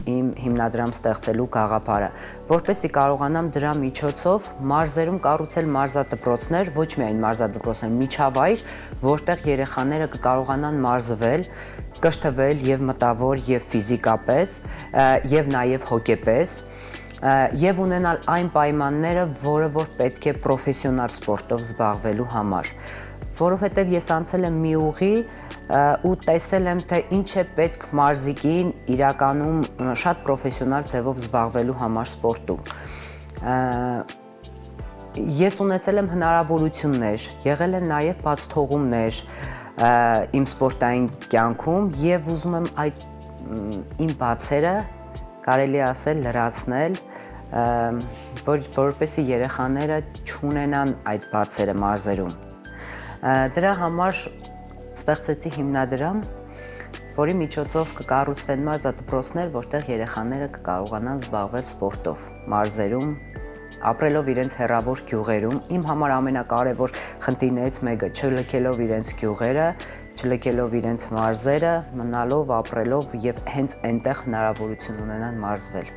իմ հիմնադրամ ստեղծելու գաղափարը, որպեսզի կարողանամ դրա միջոցով մարզերում կառուցել մարզադպրոցներ, ոչ միայն մարզադպրոցներ, միջավայր, որտեղ երեխաները կկարողանան մարզվել, կրթվել եւ մտավոր եւ ֆիզիկապես եւ նաեւ հոգեպես եւ ունենալ այն պայմանները, որ պետք է պրոֆեսիոնալ սպորտով զբաղվելու համար, որովհետեւ ես անցել եմ մի ուղի ու տեսել եմ, թե ինչ է պետք մարզիկին իրականում շատ պրոֆեսիոնալ ձևով զբաղվելու համար սպորտում։ Ես ունեցել եմ հնարավորություններ, եղել են նաեւ բացթողումներ իմ սպորտային կյանքում եւ ուզում եմ այդ իմ բացերը կարելի ասել լրացնել, որպեսզի երեխաները չունենան այդ բացերը մարզերում։ Դրա համար ստեղծեցի հիմնադրամ, որի միջոցով կկառուցվեն մարզադպրոցներ, որտեղ երեխաները կկարողանան զբաղվել սպորտով մարզերում, ապրելով իրենց հեռավոր գյուղերում։ Իմ համար ամենակարևոր խնդիրներից մեկը չլքելով իրենց գյուղերը, չլքելով իրենց մարզերը, մնալով, ապրելով եւ հենց այնտեղ հնարավորություն ունենան մարզվել։